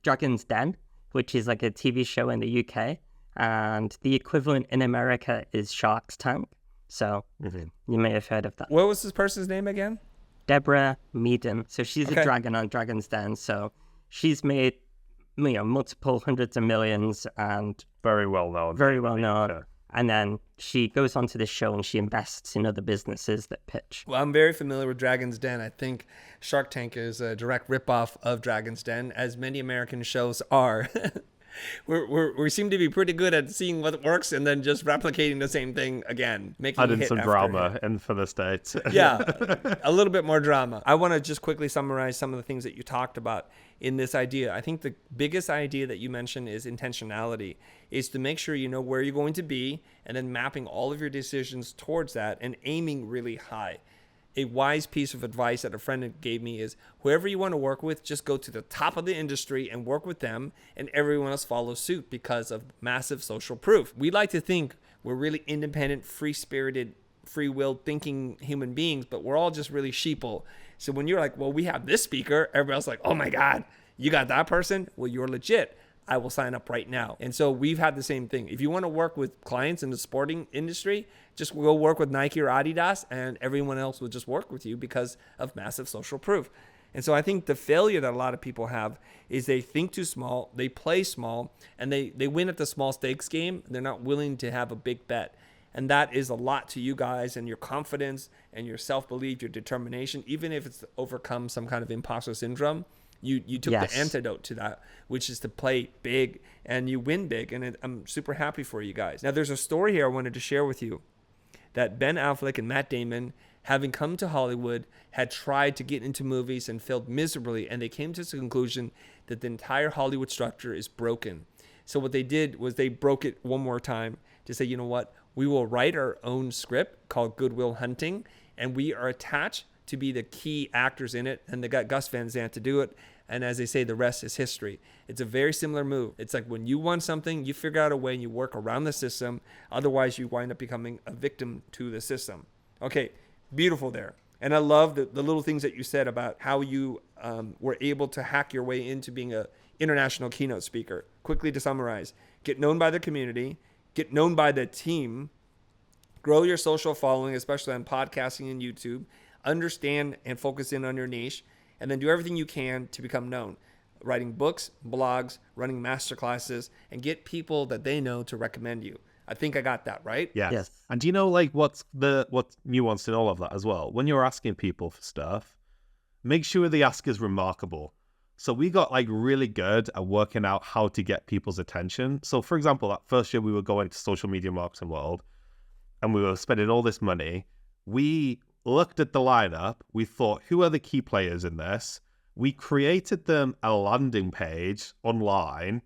Dragon's Den, which is like a TV show in the UK. And the equivalent in America is Shark's Tank. So you may have heard of that. What was this person's name again? Deborah Meaden. So she's a dragon on Dragon's Den. So she's made multiple hundreds of millions and very well known. Very well known. Yeah. And then she goes onto this show and she invests in other businesses that pitch. Well, I'm very familiar with Dragon's Den. I think Shark Tank is a direct ripoff of Dragon's Den, as many American shows are. We seem to be pretty good at seeing what works and then just replicating the same thing again, making adding hit some after drama hit. in for the States. Yeah, a little bit more drama. I want to just quickly summarize some of the things that you talked about in this idea. I think the biggest idea that you mentioned is intentionality, is to make sure you know where you're going to be and then mapping all of your decisions towards that and aiming really high. A wise piece of advice that a friend gave me is whoever you want to work with, just go to the top of the industry and work with them, and everyone else follows suit because of massive social proof. We like to think we're really independent, free-spirited, free-willed thinking human beings, but we're all just really sheeple. So when you're like, well, we have this speaker, everybody else is like, oh my God, you got that person? Well, you're legit. I will sign up right now. And so we've had the same thing. If you want to work with clients in the sporting industry, just go work with Nike or Adidas, and everyone else will just work with you because of massive social proof. And so I think the failure that a lot of people have is they think too small, they play small, and they win at the small stakes game. They're not willing to have a big bet. And that is a lot to you guys and your confidence and your self-belief, your determination, even if it's to overcome some kind of imposter syndrome. You took the antidote to that, which is to play big, and you win big. And I'm super happy for you guys. Now, there's a story here I wanted to share with you that Ben Affleck and Matt Damon, having come to Hollywood, had tried to get into movies and failed miserably. And they came to the conclusion that the entire Hollywood structure is broken. So what they did was they broke it one more time to say, you know what? We will write our own script called Good Will Hunting, and we are attached to be the key actors in it, and they got Gus Van Sant to do it. And as they say, the rest is history. It's a very similar move. It's like when you want something, you figure out a way and you work around the system. Otherwise, you wind up becoming a victim to the system. Okay, beautiful there. And I love the little things that you said about how you were able to hack your way into being an international keynote speaker. Quickly to summarize, get known by the community, get known by the team, grow your social following, especially on podcasting and YouTube, understand and focus in on your niche, and then do everything you can to become known. Writing books, blogs, running masterclasses, and get people that they know to recommend you. I think I got that right. Yes. And do you know like what's nuanced in all of that as well? When you're asking people for stuff, make sure the ask is remarkable. So we got like really good at working out how to get people's attention. So for example, that first year we were going to Social Media Marketing World and we were spending all this money. We looked at the lineup. We thought, who are the key players in this? We created them a landing page online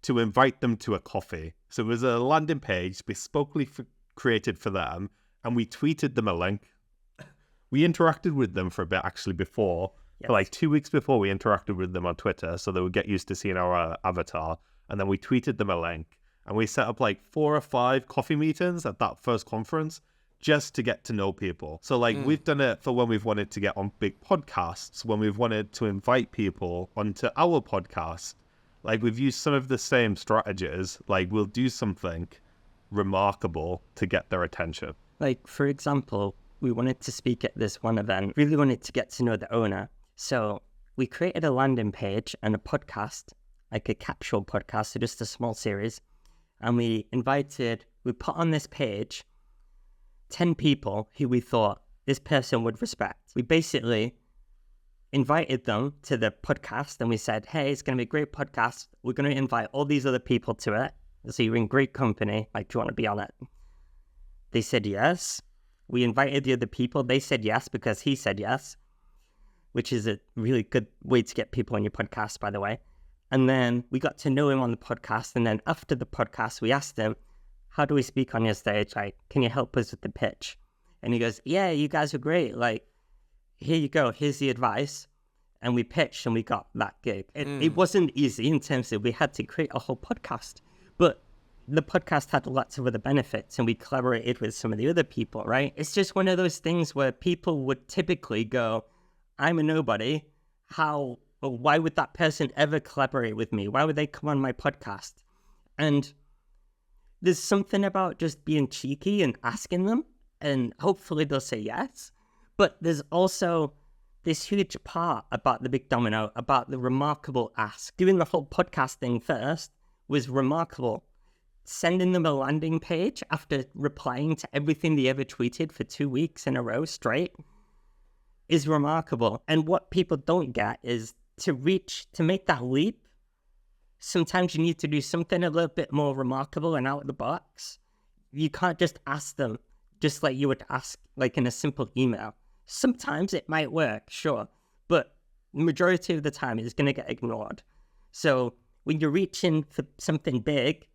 to invite them to a coffee. So it was a landing page bespokely created for them, and we tweeted them a link. We interacted with them for a bit actually before. For like 2 weeks before, we interacted with them on Twitter so they would get used to seeing our avatar. And then we tweeted them a link. And we set up like 4 or 5 coffee meetings at that first conference just to get to know people. So like we've done it for when we've wanted to get on big podcasts, when we've wanted to invite people onto our podcast. Like we've used some of the same strategies. Like we'll do something remarkable to get their attention. Like, for example, we wanted to speak at this one event, really wanted to get to know the owner. So we created a landing page and a podcast, like a capsule podcast, so just a small series. And we put on this page 10 people who we thought this person would respect. We basically invited them to the podcast and we said, hey, it's going to be a great podcast. We're going to invite all these other people to it. So you're in great company. Like, do you want to be on it? They said yes. We invited the other people. They said yes because he said yes, which is a really good way to get people on your podcast, by the way. And then we got to know him on the podcast. And then after the podcast, we asked him, how do we speak on your stage? Like, can you help us with the pitch? And he goes, yeah, you guys are great. Like, here you go. Here's the advice. And we pitched and we got that gig. It wasn't easy in terms of we had to create a whole podcast. But the podcast had lots of other benefits and we collaborated with some of the other people, right? It's just one of those things where people would typically go, I'm a nobody. Why would that person ever collaborate with me? Why would they come on my podcast? And there's something about just being cheeky and asking them, and hopefully they'll say yes. But there's also this huge part about the Big Domino, about the remarkable ask. Doing the whole podcast thing first was remarkable. Sending them a landing page after replying to everything they ever tweeted for 2 weeks in a row straight is remarkable. And what people don't get is to make that leap, sometimes you need to do something a little bit more remarkable and out of the box. You can't just ask them just like you would ask like in a simple email. Sometimes it might work, sure, but the majority of the time it's going to get ignored. So when you're reaching for something big,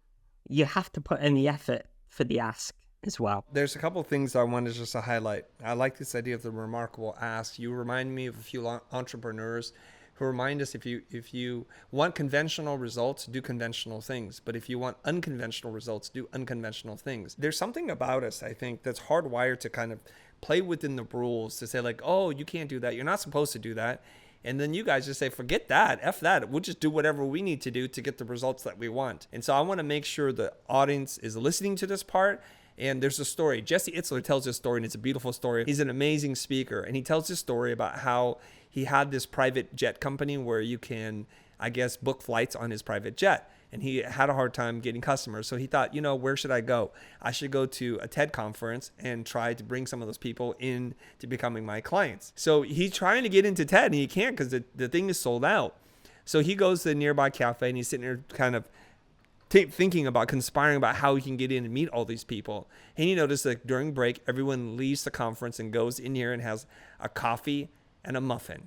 you have to put in the effort for the ask as well. There's a couple of things I wanted just to highlight. I like this idea of the remarkable ask. You remind me of a few entrepreneurs who remind us if you want conventional results, do conventional things. But if you want unconventional results, do unconventional things. There's something about us, I think, that's hardwired to kind of play within the rules, to say like, oh, you can't do that. You're not supposed to do that. And then you guys just say, forget that, F that. We'll just do whatever we need to do to get the results that we want. And so I want to make sure the audience is listening to this part. And there's a story. Jesse Itzler tells this story, and it's a beautiful story. He's an amazing speaker. And he tells this story about how he had this private jet company where you can, I guess, book flights on his private jet. And he had a hard time getting customers. So he thought, where should I go? I should go to a TED conference and try to bring some of those people in to becoming my clients. So he's trying to get into TED and he can't because the thing is sold out. So he goes to the nearby cafe and he's sitting there kind of thinking about, conspiring about how he can get in and meet all these people. And he noticed that during break, everyone leaves the conference and goes in here and has a coffee and a muffin.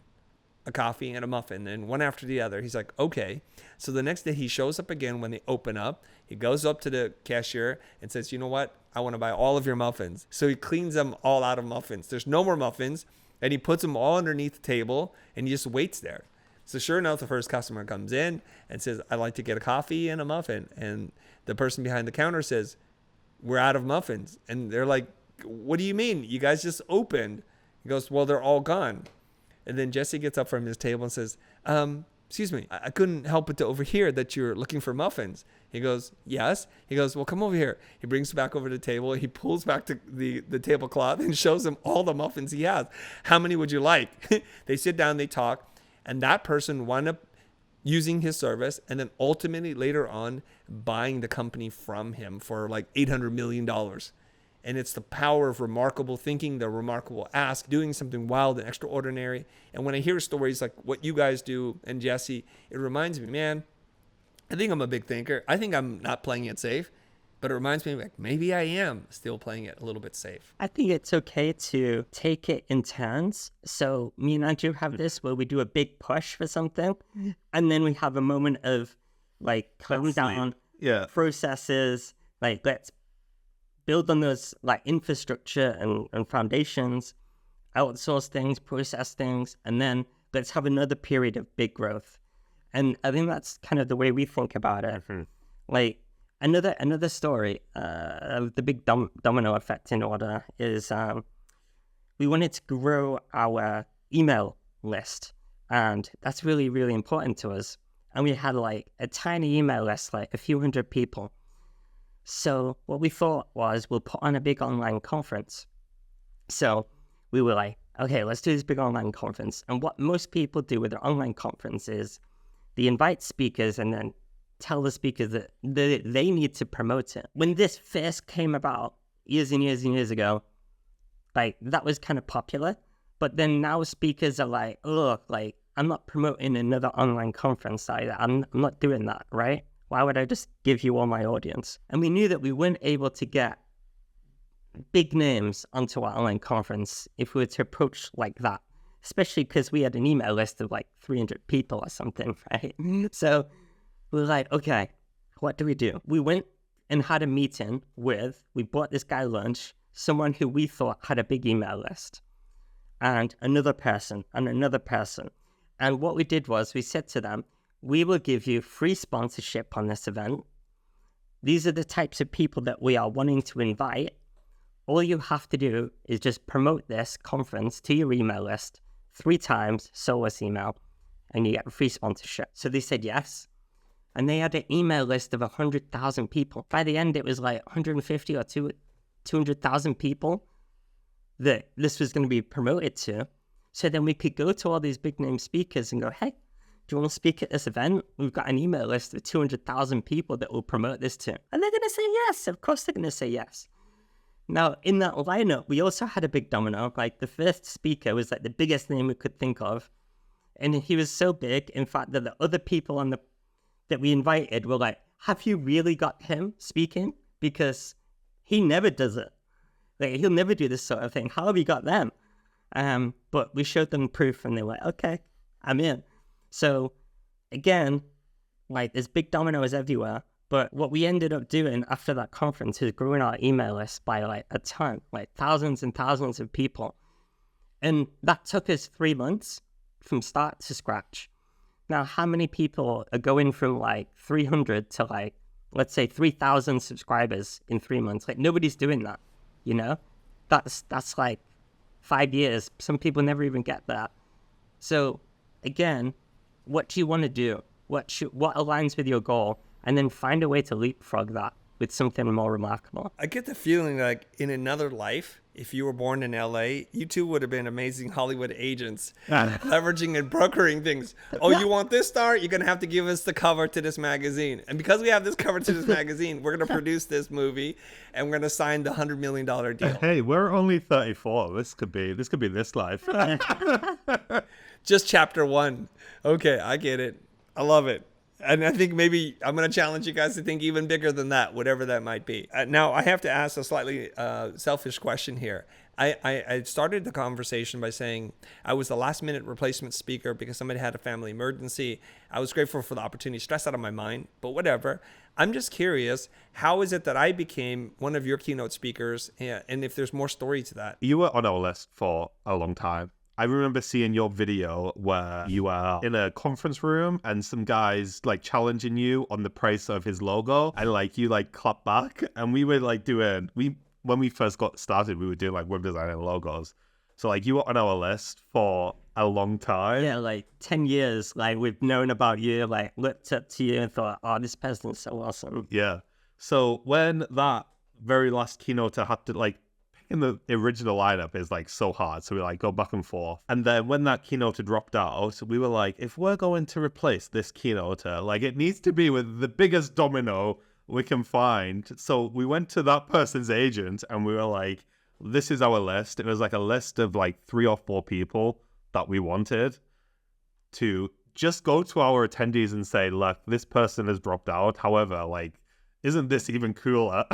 And one after the other. He's like, okay. So the next day he shows up again when they open up. He goes up to the cashier and says, you know what? I want to buy all of your muffins. So he cleans them all out of muffins. There's no more muffins. And he puts them all underneath the table and he just waits there. So sure enough, the first customer comes in and says, I'd like to get a coffee and a muffin. And the person behind the counter says, we're out of muffins. And they're like, what do you mean? You guys just opened. He goes, well, they're all gone. And then Jesse gets up from his table and says, excuse me, I couldn't help but to overhear that you're looking for muffins. He goes, yes. He goes, well, come over here. He brings him back over to the table. He pulls back the tablecloth and shows him all the muffins he has. How many would you like? They sit down, they talk, and that person wound up using his service and then ultimately later on buying the company from him for like $800 million. And it's the power of remarkable thinking, the remarkable ask, doing something wild and extraordinary. And when I hear stories like what you guys do and Jesse, it reminds me, man, I think I'm a big thinker. I think I'm not playing it safe, but it reminds me like maybe I am still playing it a little bit safe. I think it's okay to take it in turns. So me and Andrew have this where we do a big push for something and then we have a moment of like calm down, processes, like let's build on those like infrastructure and foundations, outsource things, process things, and then let's have another period of big growth. And I think that's kind of the way we think about it. Mm-hmm. Like, Another story of the big domino effect in order is we wanted to grow our email list, and that's really, really important to us. And we had like a tiny email list, like a few hundred people. So what we thought was we'll put on a big online conference. So we were like, okay, let's do this big online conference. And what most people do with their online conference is they invite speakers and then tell the speakers that they need to promote it. When this first came about years and years and years ago, like that was kind of popular. But then now speakers are like, oh, like I'm not promoting another online conference either. I'm not doing that, right? Why would I just give you all my audience? And we knew that we weren't able to get big names onto our online conference if we were to approach like that, especially because we had an email list of like 300 people or something, right? So we were like, okay, what do we do? We went and had a meeting we bought this guy lunch, someone who we thought had a big email list, and another person, and another person. And what we did was we said to them, we will give you free sponsorship on this event. These are the types of people that we are wanting to invite. All you have to do is just promote this conference to your email list 3 times, soulless email, and you get a free sponsorship. So they said yes. And they had an email list of 100,000 people. By the end, it was like 150 or 200,000 people that this was going to be promoted to. So then we could go to all these big name speakers and go, hey, do you want to speak at this event? We've got an email list of 200,000 people that we'll promote this to. And they're going to say yes. Of course they're going to say yes. Now, in that lineup, we also had a big domino. Like the first speaker was like the biggest name we could think of. And he was so big, in fact, that the other people that we invited were like, have you really got him speaking? Because he never does it. Like, he'll never do this sort of thing. How have you got them? But we showed them proof and they were like, okay, I'm in. So again, like there's big dominoes everywhere. But what we ended up doing after that conference is growing our email list by like a ton, like thousands and thousands of people. And that took us 3 months from start to scratch. Now, how many people are going from like 300 to like, let's say 3,000 subscribers in 3 months? Like nobody's doing that, you know? That's like 5 years. Some people never even get that. So again, what do you want to do? What aligns with your goal? And then find a way to leapfrog that with something more remarkable. I get the feeling like in another life, if you were born in LA, you two would have been amazing Hollywood agents, leveraging and brokering things. Oh, you want this star? You're going to have to give us the cover to this magazine. And because we have this cover to this magazine, we're going to produce this movie and we're going to sign the $100 million deal. Hey, we're only 34. This could be this life. Just chapter 1. Okay, I get it. I love it. And I think maybe I'm going to challenge you guys to think even bigger than that, whatever that might be. Now, I have to ask a slightly selfish question here. I started the conversation by saying I was the last minute replacement speaker because somebody had a family emergency. I was grateful for the opportunity, stressed out of my mind, but whatever. I'm just curious, how is it that I became one of your keynote speakers, and if there's more story to that? You were on our list for a long time. I remember seeing your video where you were in a conference room and some guys like challenging you on the price of his logo, and like you like clap back, and we were like when we first got started, we were doing like web design and logos. So like you were on our list for a long time. Yeah, like 10 years, like we've known about you, like looked up to you and thought, oh, this person's so awesome. Yeah. So when that very last keynote I had to like in the original lineup is like so hard, so we like go back and forth, and then when that keynote dropped out, we were like, if we're going to replace this keynote, like it needs to be with the biggest domino we can find. So we went to that person's agent and we were like, this is our list. It was like a list of like 3 or 4 people that we wanted to just go to our attendees and say, look, this person has dropped out, however, like, isn't this even cooler?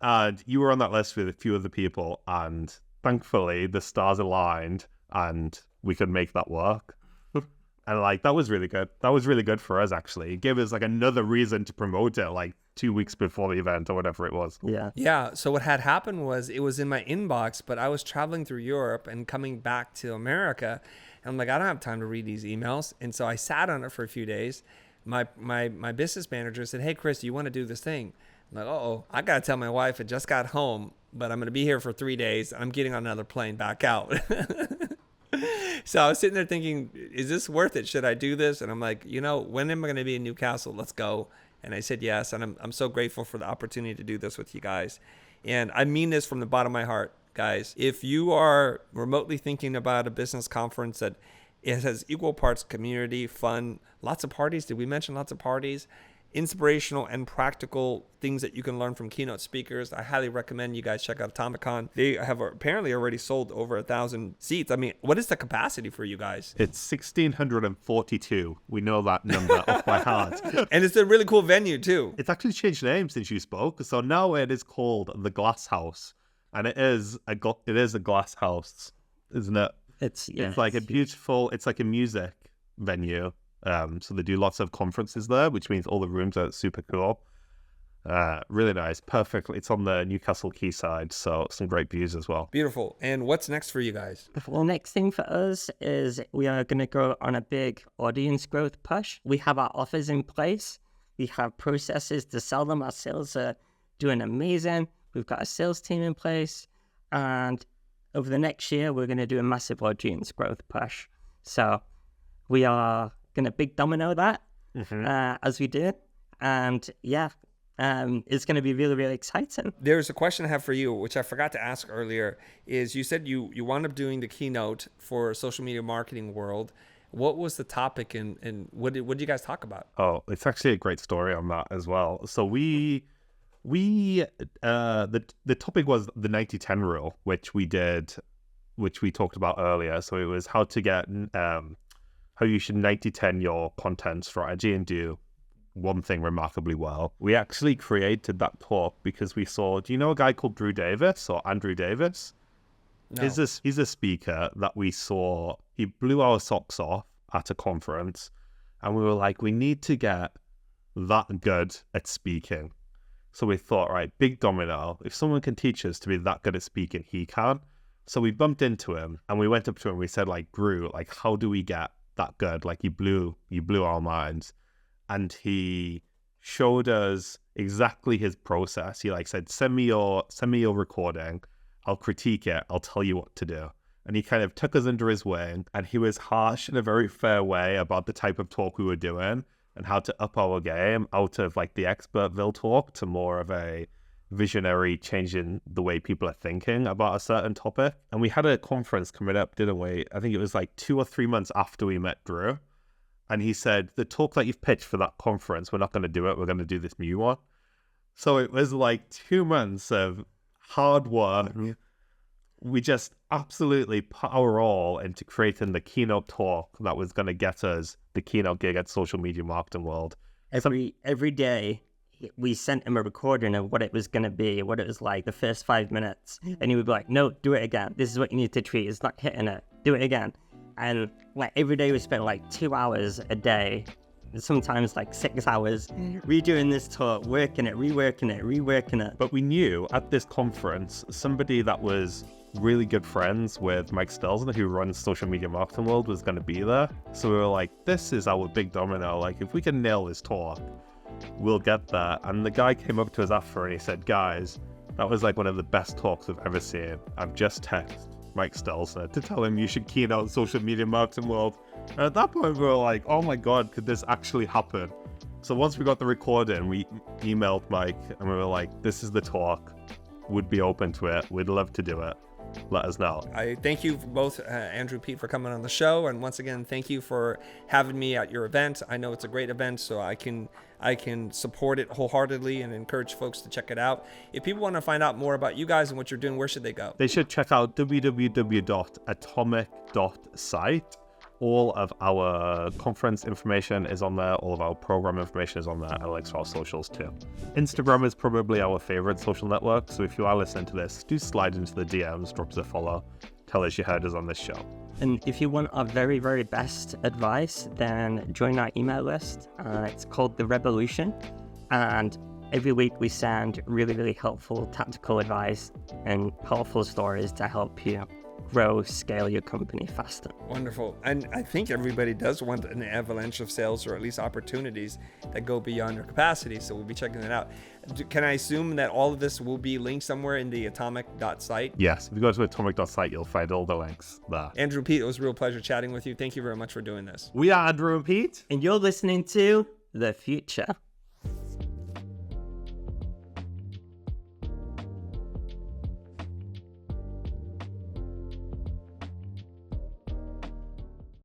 And you were on that list with a few other people, and thankfully the stars aligned and we could make that work. And like, that was really good. That was really good for us, actually. It gave us like another reason to promote it like 2 weeks before the event or whatever it was. Yeah. So what had happened was it was in my inbox, but I was traveling through Europe and coming back to America. And I'm like, I don't have time to read these emails. And so I sat on it for a few days. my business manager said, "Hey, Chris, do you want to do this thing?" I'm like, "Oh, I got to tell my wife I just got home, but I'm going to be here for 3 days. I'm getting on another plane back out." So I was sitting there thinking, is this worth it? Should I do this? And I'm like, when am I going to be in Newcastle? Let's go. And I said yes. And I'm so grateful for the opportunity to do this with you guys. And I mean this from the bottom of my heart, guys. If you are remotely thinking about a business conference that it has equal parts community, fun, lots of parties. Did we mention lots of parties? Inspirational and practical things that you can learn from keynote speakers. I highly recommend you guys check out Atomicon. They have apparently already sold over 1,000 seats. I mean, what is the capacity for you guys? It's 1,642. We know that number off by heart. And it's a really cool venue too. It's actually changed name since you spoke. So now it is called the Glass House, and it is a glass house, isn't it? It's like a beautiful. It's like a music venue. So they do lots of conferences there, which means all the rooms are super cool. Really nice. Perfect. It's on the Newcastle quayside, so some great views as well. Beautiful. And what's next for you guys? Well, next thing for us is we are going to go on a big audience growth push. We have our offers in place. We have processes to sell them. Our sales are doing amazing. We've got a sales team in place. And over the next year, we're going to do a massive audience growth push. So we are going to big domino that as we do. And it's going to be really, really exciting. There's a question I have for you, which I forgot to ask earlier, is you said you wound up doing the keynote for social media marketing world. What was the topic and what did you guys talk about? Oh, it's actually a great story on that as well. So the topic was the 90-10 rule, which we talked about earlier. So it was how to get how you should 90-10 your content strategy and do one thing remarkably well. We actually created that talk because we saw, do you know a guy called Drew Davis or Andrew Davis? No. He's a speaker that we saw. He blew our socks off at a conference, and we were like, we need to get that good at speaking. So we thought, right, big domino. If someone can teach us to be that good at speaking, he can. So we bumped into him and we went up to him. We said, like, Drew, like, how do we get that good? Like, you blew our minds. And he showed us exactly his process. He said, send me your recording. I'll critique it. I'll tell you what to do. And he kind of took us under his wing, and he was harsh in a very fair way about the type of talk we were doing and how to up our game out of like the expertville talk to more of a visionary change in the way people are thinking about a certain topic. And we had a conference coming up, didn't we? I think it was like 2 or 3 months after we met Drew. And he said, the talk that you've pitched for that conference, we're not going to do it. We're going to do this new one. So it was like 2 months of hard work. We just absolutely put our all into creating the keynote talk that was going to get us the keynote gig at Social Media Marketing World. Every day, we sent him a recording of what it was going to be, what it was like, the first 5 minutes. And he would be like, no, do it again. This is what you need to treat. It's not hitting it. Do it again. And like every day we spent like 2 hours a day, sometimes like 6 hours, redoing this talk, working it, reworking it. But we knew at this conference, somebody that was really good friends with Mike Stelzner, who runs Social Media Marketing World, was going to be there. So we were like, this is our big domino. Like, if we can nail this talk, we'll get there. And the guy came up to us after and he said, guys, that was like one of the best talks I've ever seen. I've just texted Mike Stelzner to tell him you should keynote Social Media Marketing World. And at that point, we were like, oh my God, could this actually happen? So once we got the recording, we emailed Mike and we were like, this is the talk. Would be open to it. We'd love to do it. Let us know. I thank you both, Andrew, Pete, for coming on the show, and once again, thank you for having me at your event. I know it's a great event, so I can support it wholeheartedly and encourage folks to check it out. If people want to find out more about you guys and what you're doing, where should they go? They should check out www.atomic.site. All of our conference information is on there. All of our program information is on there, and links to our socials too. Instagram is probably our favorite social network, so if you are listening to this, do slide into the DMs, drop us a follow, tell us you heard us on this show. And if you want our very, very best advice, then join our email list. It's called The Revolution, and every week we send really, really helpful tactical advice and powerful stories to help you grow, scale your company faster. Wonderful. And I think everybody does want an avalanche of sales, or at least opportunities that go beyond their capacity. So we'll be checking it out. Can I assume that all of this will be linked somewhere in the atomic.site? Yes, if you go to atomic.site, you'll find all the links there. Andrew, Pete, it was a real pleasure chatting with you. Thank you very much for doing this. We are Andrew and Pete. And you're listening to The Future.